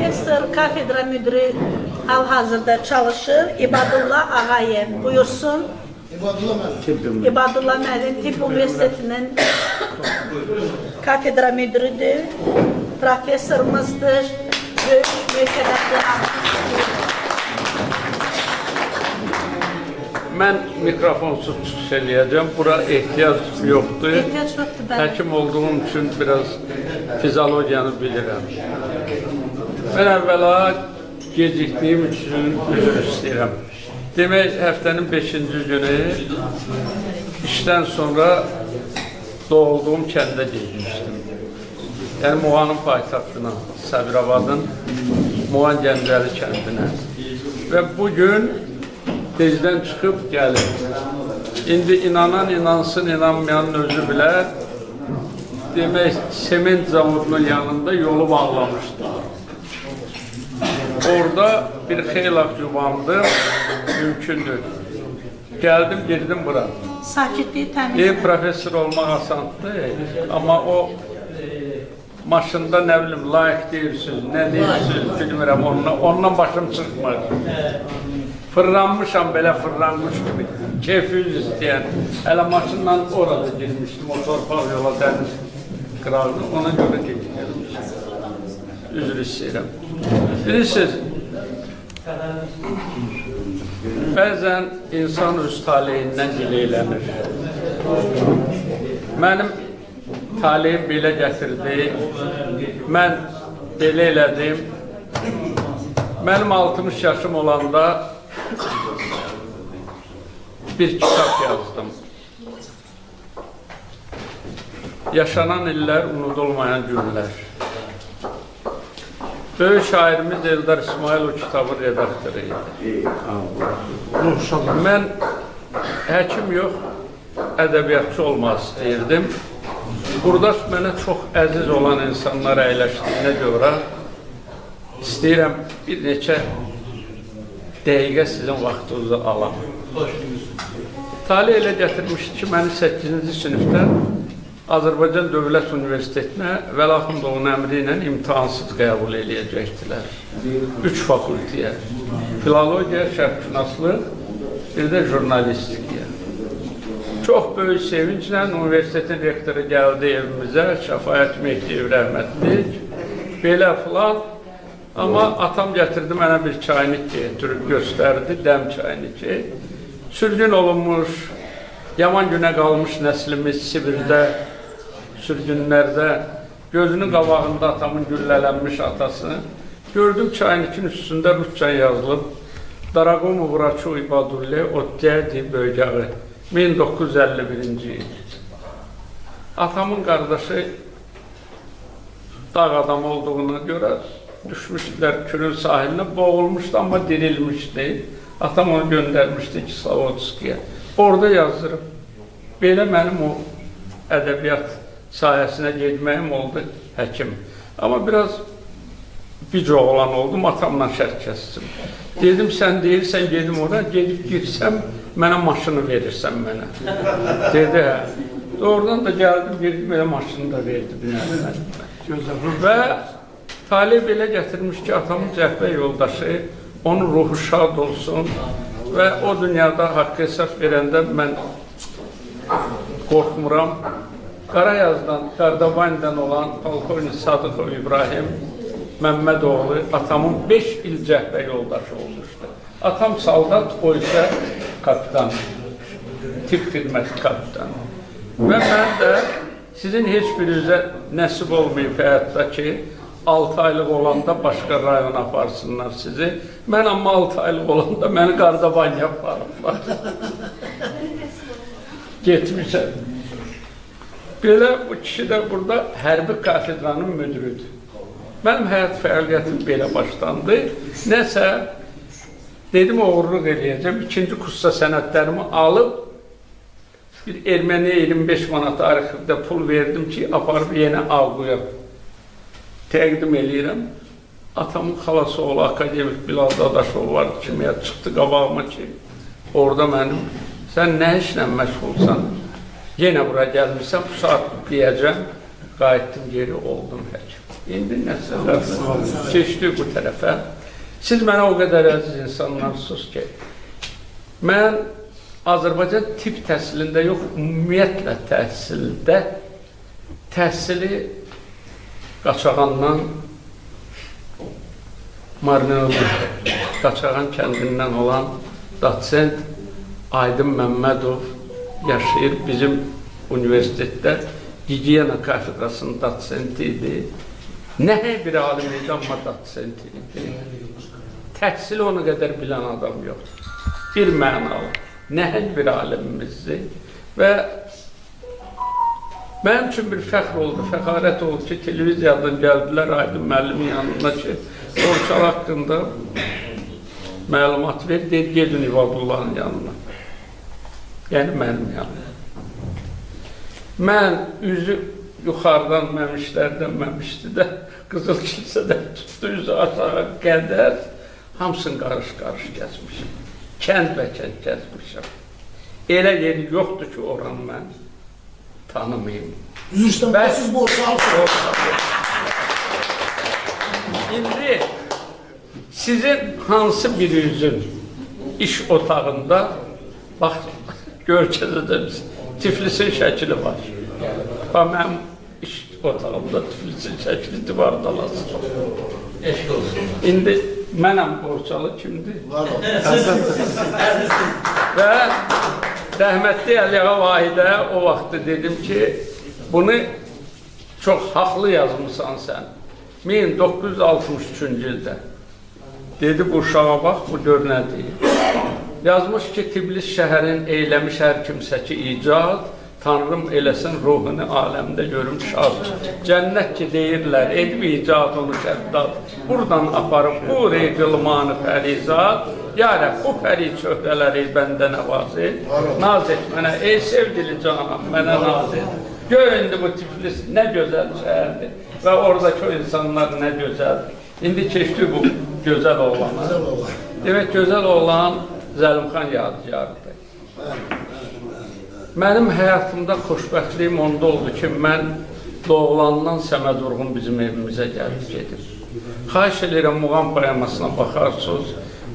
Profesör, kafedra müdürü hal-hazırda çalışır. İbadullah Ağayev. Buyursun. İbadullah Müəllim Tibb Üniversitesi'nin kafedra müdürüdür. Profesörümüzdür. Böyük mükellefli Mən mikrofonsuz çıxış eləyəcəm. Bura ehtiyac yoxdur. ehtiyac yoxdur. Həkim olduğum üçün biraz fiziologiyanı bilirəm. Mən əvvəla gecikdiyim üçün üzr istəyirəm. Demək, həftənin 5-ci günü işdən sonra doğulduğum kəndə getmişdim. Yəni Muğanın paytaxtına, Səbirabadın Muğan Gəncəli kəndinə. Və bugün tezdən çıxıb gəlir. İndi inanan inansın, inanmayan özü bilər. Demək, sement zavodunun yanında yolu bağlamışdı. Orada bir xeylaq yubandı, mümkündür. Gəldim, girdim bura. Sakitliği təmin. Profesör olmaq asandır, amma o maşında nə bilim, layiq deyirsiniz, nə deyirsiniz, bilmirəm, ondan başım çıxmır. Fırlanmışam belə fırlanmış gibi, keyfiz istəyən. Hələ maşınla orada girmişdim, o torpaq yola dəniz kralını, ona görə gelmişdim. Üzr istəyirəm. Bilirsiniz, bəzən insan öz taleyindən gileylənir. Mənim taleyim belə gətirdi, mən belə elədim. Mənim 60 yaşım olanda bir kitap yazdım. Yaşanan iller, unudulmayan günler. Böyük şairimiz Eldar İsmail o kitabın redaktörüydü. Mən həkim yox, ədəbiyyatçı olmaq istəyirdim. Burada mənə çox əziz olan insanlar əyləşdiyinə görə istəyirəm bir neçə dəqiqə sizin vaxtınızı alam. Talih elə gətirmişdi ki, məni 8-ci sinifdən Azərbaycan Dövlət Universitetinə Vəlaxundovun əmri ilə imtihansız qəbul eləyəcəkdilər. 3 fakültiyə. Filologiya, şərqşünaslıq, bir də jurnalistikiya. Çox böyük sevinclə universitetin rektoru gəldi evimizə, Şəfayət Mehdiyev rəhmətlik, belə filan. Amma atam gətirdi mənə bir çaynik getirib göstərdi, dəm çayniki. Sürgün olunmuş, yaman günə qalmış nəslimiz Sibirdə, sürgünlərdə, gözünün qabağında atamın güllələnmiş atasını. Gördüm çaynikin üstündə Rusça yazılıb, Daragomu Vraçu İbadulli, Ottiyadi Bölgəvi, 1951-ci il. Atamın qardaşı dağ adam olduğuna görə düşmüşdülər Kürün sahiline, boğulmuşdu amma dirilmişdi. Atam onu göndərmişdi Kislovodskiyə. Orada yazdırıb. Belə mənim o ədəbiyyat sahəsinə getməyim oldu həkim. Amma biraz bic oğlan oldum, atamla şərt kəsdim. Dedim, sən deyirsən, gedim oraya, gedib girsəm, mənə maşını verirsən mənə. Dedi, hə. Doğrudan da gəldim, girdim, elə maşını da verdi binəmə. Və Talih belə gətirmiş ki, atamın cəhbə yoldaşı, onun ruhu şad olsun və o dünyada haqq hesab verəndə mən qorxmuram. Qarayazdan, Qardabayından olan Polkovnik Sadıqov İbrahim Məmmədoğlu atamın 5 il cəhbə yoldaşı olmuşdu. Atam saldat, o isə kapitan, tibb xidməti kapitanı. Və mən də sizin heç birinizə nəsib olmayıb həyatda ki, 6 aylıq olanda başqa rayona aparsınlar sizi. Mən amma 6 aylıq olanda məni Qardabanya aparırlar. Getmişəm. Belə bu kişi də burada hərbi kafedranın müdürüdür. Mənim həyat fəaliyyətim belə başlandı. Nəsə, dedim oğurluq eləyəcəm. 2-ci kursa sənədlərimi alıb, bir erməniyə 25 manat arxivdə pul verdim ki, aparıb yenə Ağquya təqdim eləyirəm. Atamın xalası oğlu akademik Bilal Dadaşov vardı, kimiyə çıxdı qabağıma ki, orada mənim, sən nə işlə məşğulsan, yenə bura gəlmirsən, bu saat deyəcəm, qayıtdım geri oldum həkim. İndi nəsələr keçdi bu tərəfə. Siz mənə o qədər əziz insanlarsınız ki, mən Azərbaycan tibb təhsilində yox, ümumiyyətlə təhsildə təhsili Qaçağandan Qaçağan kəndindən olan doçent Aydın Məmmədov yaşayır bizim universitetdə. Gigiyena kafedrasının doçenti idi. Nəyə bir alim idi, amma doçent idi. Təhsili onu qədər bilən adam yoxdur. Bir mənalı, nəhəng bir alimimizdir. Və mənim üçün bir fəxr oldu, fəxarət oldu ki, televiziyadan gəldilər Aydın müəllimin yanına ki, Borçal haqqında məlumat ver, dedi, gedin İbadullahın yanına. Yəni mənim yanına. Mən üzü yuxarıdan məmişdi də, Qızıl Kilsədən tutdu, üzü aşağı qədər, hamısını qarış-qarış gəzmişim. Kənd və kənd gəzmişim. Elə yeri yoxdur ki, oranı mən tanımayım. Üzrüstən, siz Borçal. İndi sizin hansı birinizin iş otağında, bax, görkəzədə Tiflisin şəkili var. Bax, mənim iş otağımda Tiflisin şəkili divarda lazım. Eşk olsun. İndi mənəm Borçalı kimdir? Və rəhmətli Əliağa Vahidə o vaxtı dedim ki, bunu çox haqlı yazmışsan sən. 1963-cü ildə. Dedi, bu uşağa bax, bu gör nə deyir. Yazmış ki, Tiflis şəhərin eyləmiş hər kimsə ki, icad, Tanrım eləsin ruhunu aləmdə görüm şad. Cənnət ki, deyirlər, edib icad onu şəddad. Buradan aparıb bu reqilmanı pərizad. Ya Rəbb, bu pəri çöhdələri bəndə nəvaz et. Naz et mənə, ey sevgili canım, mənə naz et. Gör indi bu Tiflis nə gözəl şəhərdir və oradakı o insanlar nə gözəldir. İndi keçdi bu gözəl oğlana. Demək, gözəl oğlan Zəlimxan yadigarıdır. Mənim həyatımda xoşbəxtliyim onda oldu ki, mən doğulandan Səməd Urğun bizim evimizə gəlib gedir. Xahiş edirəm, Muğam poemasına baxarsınız,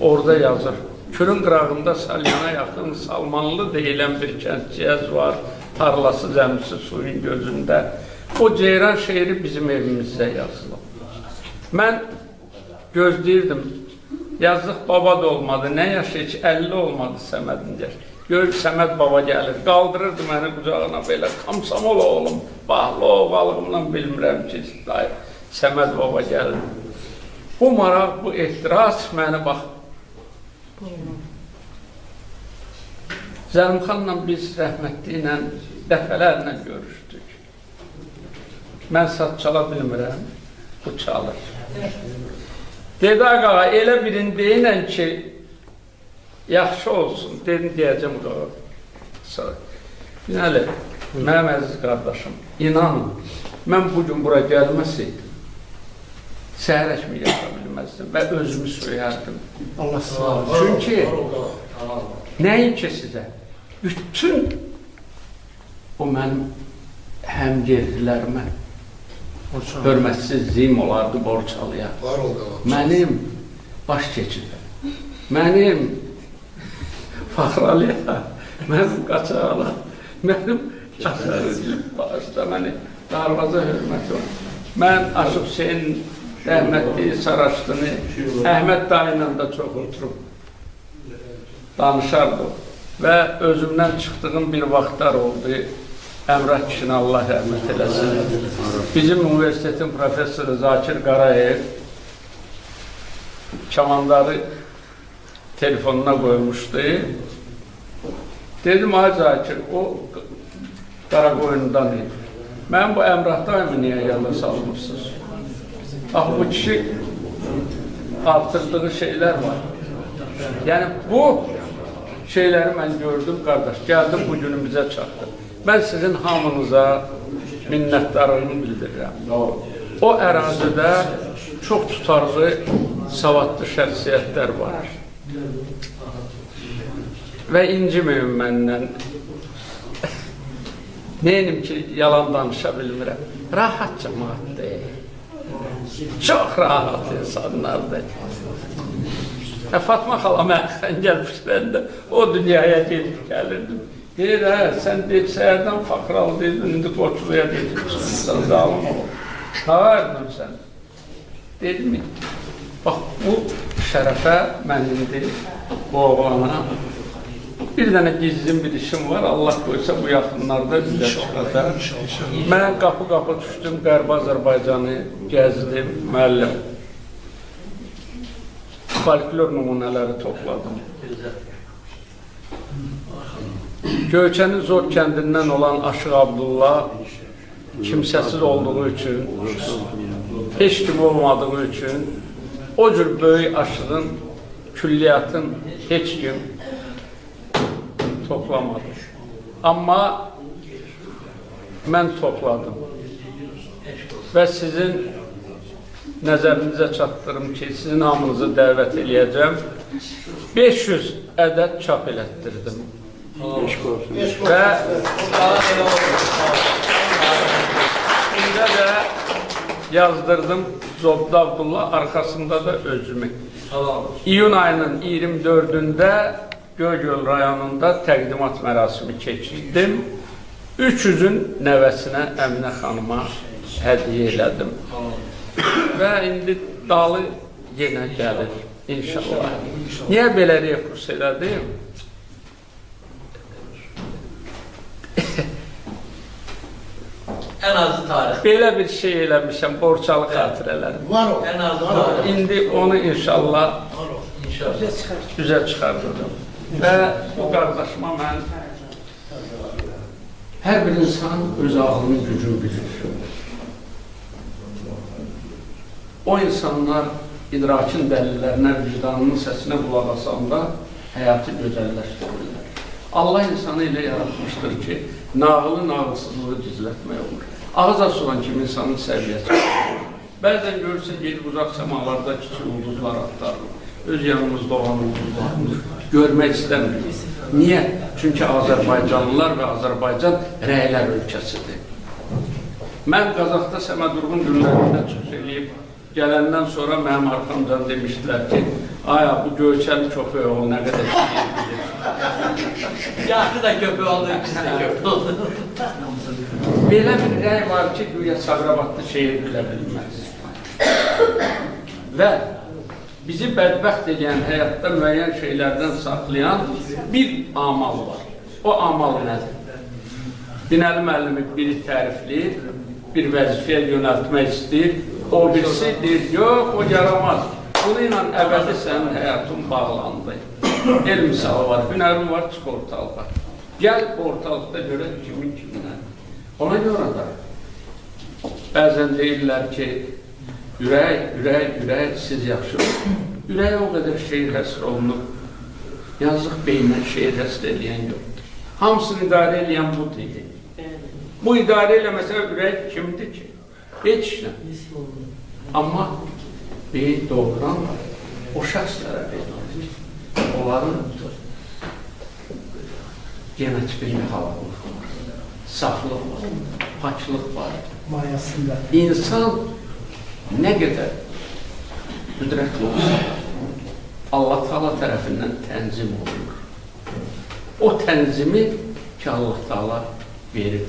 orada yazır. Kürün qırağında Salyana yaxın Salmanlı deyilən bir kəndciyəz var, tarlası zəmisi suyun gözündə. O Ceyran şeiri bizim evimizdə yazılıb. Mən gözləyirdim, yazıq baba da olmadı, nə yaşı heç 50 olmadı Səmədin gəlir. Gör, Səməd baba gəlir, qaldırırdı məni qucağına belə, Komsomol oğlum, bağlı oğalığımla bilmirəm ki, Səməd baba gəlir. Bu maraq, bu ehtiras məni bax, Zəlimxanla biz rəhmətli ilə dəfələrlə görüşdük. Mən saz çala bilmirəm, bu çalır. Dedi, ağa, elə birini deyinən ki, yaxşı olsun, dedim, deyəcəm qağa. Binəli, mənim əziz qardaşım, inanın, mən bugün bura gəlməsəydim, səhər əkmi yaşa bilməzdim və özümü söyərdim. Allah sağ olun. Çünki, nəinki sizə, bütün o mənim həmgerilərimə hörmətsizliyim olardı Borçalıya. Mənim baş keçirəm, mənim Faxralıya, mənim Qaçağala, mənim başda məni darvaza hörməti var. Mən Aşıq Hüseyin rəhmətli Saraçdını, Əhməd dayıyla da çox oturum, danışardı və özümdən çıxdığım bir vaxtlar oldu. Əmrah kişini Allah rəhmət eləsin. Bizim universitetin professoru Zakir Qarayev kamanları telefonuna qoymuşdu. Dedim, ay Zakir, o Qaraqoyundan idi. Mən bu Əmrah dayımı niyə yada salmışsınız? Axı, bu kişi artırdığı şeylər var. Yəni, bu şeyləri mən gördüm, qardaş, gəldim, bu günümüzə çatdı. Mən sizin hamınıza minnətdarlığımı bildirirəm. O ərazidə çox tutarlı, savadlı şəxsiyyətlər var. Və inciməyin məndən. Neynim ki, yalan danışa bilmirəm. Rahat cəmaatdır. Çok rahat insanlardı. Fatma xala mən Xəngəl Püsləndə o dünyaya gedib gəlirdim. Deyir, sən deyib, səhərdən fakral deyib, indi Qoçuluya deyib, sən zalım ol. Hağırdın sən. Dedim, bax, bu şərəfə mən indi bu oğlana bir dənə gizlin bir işim var, Allah qoysa bu yaxınlarda üzrə çıxacaq. Mən qapı-qapı düşdüm, Qərbi Azərbaycanı gəzdim, müəllim. Folklor nümunələri topladım. Göyçənin Zor kəndindən olan Aşıq Abdullah kimsəsiz olduğu üçün, heç kim olmadığı üçün o cür böyük aşığın, külliyatın heç kim toplamadı. Amma mən topladım və sizin nəzərinizə çatdırım ki, sizin hamınızı dəvət eləyəcəm. 500 ədəd çap elətdirdim. Və üstündə də yazdırdım Zobda Abdullah, arkasında da özümü. İyun ayının 24'ünde Göygöl rayonunda təqdimat mərasimi keçirdim. 300'ün nəvəsinə Əminə xanıma hədiyyə elədim. Və indi dalı yenə gəlir inşallah. Niyə belə rekurs elədim? En azı tarih. Belə bir şey eləmişəm, Borçalı xatirələrim. Var o. En azı tarih. İndi onu inşallah İnşallah. üzə çıxardırım. Və bu qardaşıma mən hər bir insan öz ağlının gücünü bilir. O insanlar idrakin dəlillərinə, vicdanının səsinə qulaq asanda həyatı gözəlləşdirirlər. Allah insanı elə yaratmışdır ki, nağılı nağılsızlığı gizlətmək olur. Ağız açılan kimi insanın səviyyəsi olur. Bəzən görürsə, gedib uzaq səmalarda kiçik ulduzlar atlarır. Öz yanımızda olan ulduzlarımız görmək istəmirik. Niyə? Çünki Azərbaycanlılar və Azərbaycan rəylər ölkəsidir. Mən Qazaxda Səməd Urğun günlərində çıxış eləyib, gələndən sonra mənim arxamdan demişdilər ki, aya bu Göyçəli köpək oğlu nə qədər şey bilir. Yaxşı da köpək oldu, ikisi de köpək oldu. Belə bir rəy var ki, güya Sabirabadlı şehir bilə bilməz. Və bizi bədbəxt edən, həyatda müəyyən şeylərdən saxlayan bir amal var. O amal nədir? Binəli müəllimi biri tərifləyir, bir vəzifəyə yönəltmək istəyir, o birisi deyir, yox, o yaramaz. Bununla əbədi sənin həyatın bağlandı. El misalı var, hünərin var, çıx ortalığa. Gəl ortalıqda görək kimin kiminə. Ona görə də bəzən deyirlər ki, ürək, siz yaxşı olun. Ürəyə o qədər şehir həsr olunur. Yazıq beynə şehir həsr eləyən yoxdur. Hamısını idarə eləyən bu deyil. Bu idarə eləməsə ürək kimdir ki? Heç nə. Amma beyin doğuran o şəxslərə beynədir. Onların genetik bir halalıq var, saflıq var, paçlıq var. Mayasında. İnsan nə qədər qüdrətli olsa, Allah Teala tərəfindən tənzim olunur. O tənzimi ki, Allah Teala verir.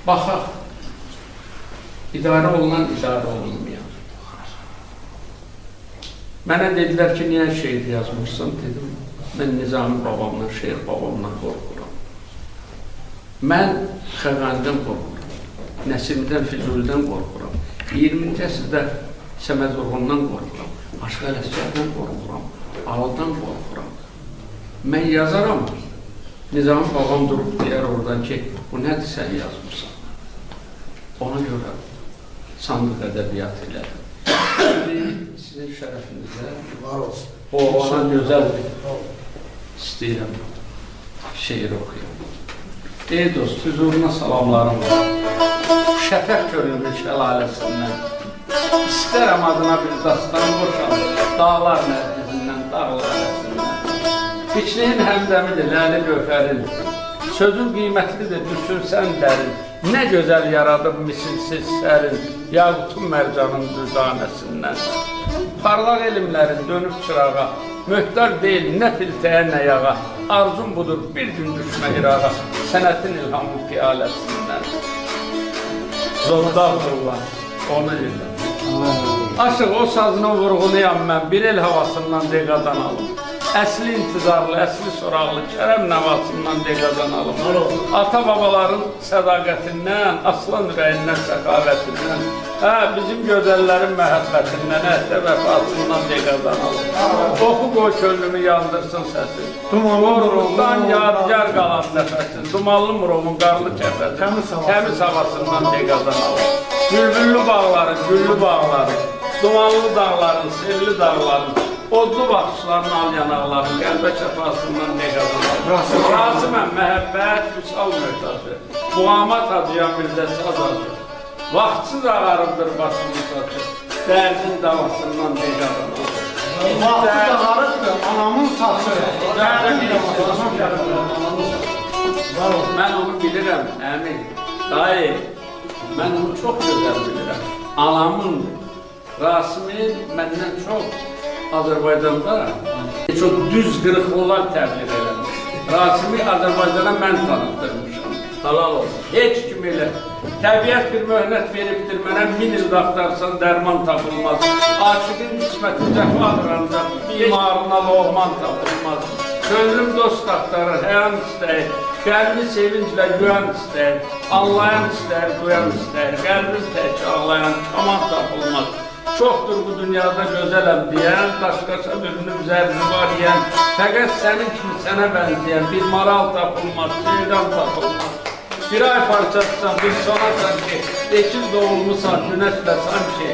Baxaq, idarə olunan, idarə olunmayan. Mənə dedilər ki, niyə şeir yazmışsın? Dedim, mən Nizami babamla, Şeyx babamla qorxuram. Mən Xəvəndən qorxuram, Nəsimidən, Füzulidən qorxuram. 20-ci əsrdə Səməd Urğundan qorxuram, Aşıq Ələsgərdən qorxuram, Ağıldan qorxuram. Mən yazaram, Nizami babam durub deyər oradan ki, bu nədir sən yazmışsan? Ona görə sandıq ədəbiyyat elədim. Sizin şərəfinizə Var olsun. o olan gözəl istəyirəm şeir oxuyum. Ey dost, huzuruna salamlarım var. Şəfəq göründü şəlaləsindən. İstərəm adına bir dastan boşalım, dağlar mərkəzindən, dağlar arasından. Hiçliyin həmdəmidir, ləli gövhərin. Sözün qiymətlidir, düşünsən dərin. Ne güzel yaradıb misilsiz sərin, yaqutun mərcanın düzanəsindən. Parlaq elmlərin dönüb çırağa, möhtar deyil nə filtəyə nə yağa, arzum budur bir gün düşmə irağa, sənətin ilhamı piyaləsindən. Zoldaqdırlar, onu deyirlər. Aşıq o sazının vurğunuyam mən, bir el havasından deqadan alım. Əsli intizarlı, əsli soraqlı, kərəm nəvasından deqadan alım. Ata-babaların sədaqətindən, aslan ürəyindən, səxavətindən, bizim gözəllərin məhəbbətindən, əhdə vəfasından deqadan alım. Oxu qoy könlümü yandırsın səsi, qorluqdan yadigar qalan nəfəsi, dumanlı murovun qarlı kəfəsi, təmiz havasından deqadan alım. Bülbüllü bağların, güllü bağların, dumanlı dağların, sevli dağların, odlu baxışların al yanaqların, qəlbə şəfasından ne qazanır. Razıməm, məhəbbət, vüsal möhtacı, muamat acıyan bir də saz acı. Vaxtsız ağarımdır başımı saçı, dərdin davasından ne qazanır. Vaxtsız ağarıbdır, anamın saçı. Mən onu bilirəm, əmin, dayı, mən onu çox gözəl bilirəm. Anamın, Rasimin məndən çox Azərbaycanda çox düz qırıqlılar təbliğ eləmiş. Rasimi Azərbaycana mən tanıtdırmışam. Halal olsun. Heç kim elə. Təbiət bir möhnət veribdir mənə, 1000 ildə axtarsan dərman tapılmaz. Aşıqın qisməti cəfadır ancaq, imarına loğman tapılmaz. Könlüm dost axtarır, həyan istəyir, qəlbi sevinclə güyan istəyir, anlayan istəyir, duyan istəyir, qəlbim tək ağlayan kaman tapılmaz. Çoxdur bu dünyada gözələm deyən, daşqaça bürünüb zərbi var yiyən, fəqət sənin kimi sənə bənzəyən bir maral tapılmaz, şeydan tapılmaz. Bir ay parçasısan, bir sona sanki, ekil doğulmusan, günəşlə sanki,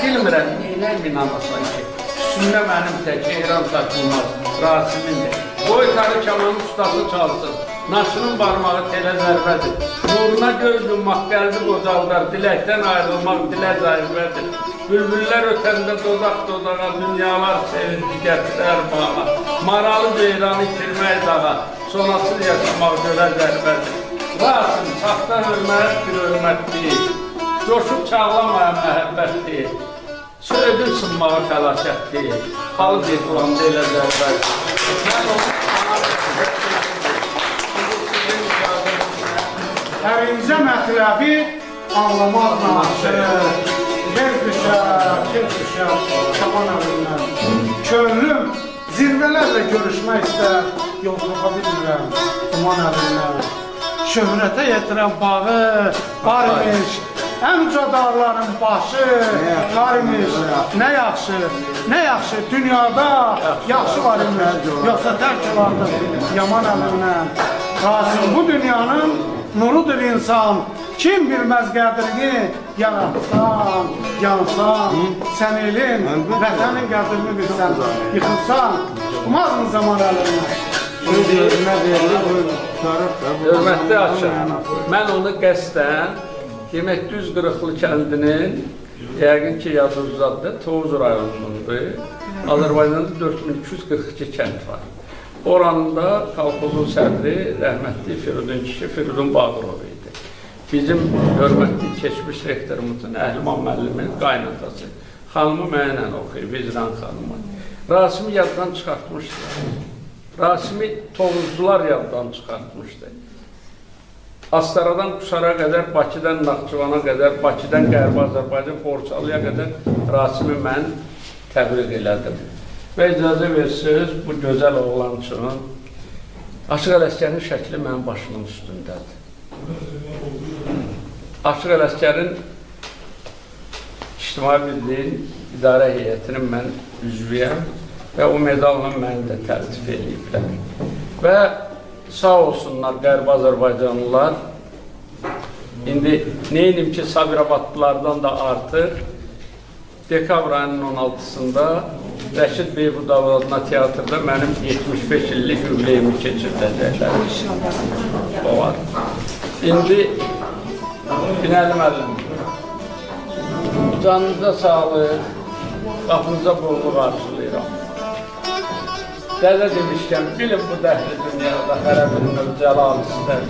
bilmirəm, neynəyim inanasan ki, üstündə mənim tək heyran tapılmaz, Rasimindir. Qoy tarı kamanın ustası çalsın, naşının barmağı telə zərbədir. Nuruna göz yummaq, qəlbi qocaldar, diləkdən ayrılmaq dilə zərbədir. Bülbüllər ötəndə dodaq dodağa, dünyalar sevinci gətirər bağa. Maralı ceyranı itirmək dağa, sonasız yaşamaq görə zərbədir. Rasim, saxta hörmət bir hörmət deyil, coşub çağlamayan məhəbbət deyil. Söydün sınmağı fəlakət deyil, balıq yıxılandı elə zərbədir. Mən onu Ərincə mətləbi anlamaq naşır. Yer düşər, kim düşər, şaman əlindən. Könlüm zirvələrlə görüşmək istər, yol tapa bilmirəm, duman əlindən. Şöhrətə yetirən bağı, var imiş, ən cadarların başı, var imiş. Nə yaxşı, dünyada yaxşı var imiş, yoxsa tərk olardır yaman əlindən. Rasim bu dünyanın nurudur insan, kim bilməz qədrini, yaratsan, yansan, sən elin, vətənin qədrini bilsən, yıxılsan, tutmazmı zaman əlindən? Hörmətli Aşıq, mən onu qəsdən demək düz qırıqlı kəndinin, yəqin ki Yazıcızadə, Tovuz rayonundur. Azərbaycanda 4242 kənd var. Oranında kolxozun sədri rəhmətli Firudun kişi Firudun Bağırov idi. Bizim hörmətli keçmiş rektorumuzun Əhliman müəllimin qaynatası. Xanımı mənlə oxuyur, Vicdan xanımı. Rasimi yaddan çıxartmışdı. Rasimi Tovuzlular yaddan çıxartmışdı. Astaradan Quşara qədər, Bakıdan Naxçıvana qədər, Bakıdan Qərbi Azərbaycan, Borçalıya qədər Rasimi mən təbliğ elədim. Və icazə versiniz, bu gözəl oğlan üçün Aşıq Ələsgərin şəkli mənim başımın üstündədir. Aşıq Ələsgərin İctimai Birliyin İdarə Heyətinin mən üzvüyəm və o medalla məni də təltif ediblər. Və sağ olsunlar Qərbi Azərbaycanlılar, indi neyinim ki Sabirabadlılardan da artıq, dekabr ayının 16-sında Rəşid Beybudalı adına teatrda mənim 75 illik yükləyimi keçirdəcəklər. O var. İndi Binəli müəllim, canınıza sağlıq, qapınıza bolluq arzulayıram. Dədə demişkən, bilin bu dəhli dünyada hərə birinin cəlal istər.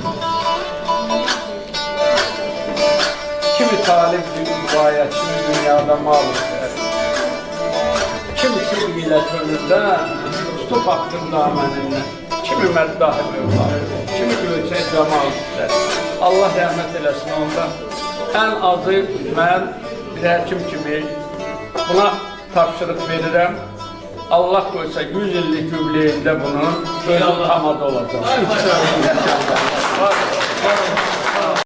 kimi talib mübayət, kimi dünyada mal istər. Kimi sevgiyle könüldə, tutub haqqında əmənindən. Kimi məddahi mövla, kimi göyçək camal istər. Allah rəhmət eləsin onda. Ən azı mən bir həkim kimi buna tapşırıq verirəm. Allah qoysa 100 illik yübleyində bunun özü tamada olacaq. İnşallah.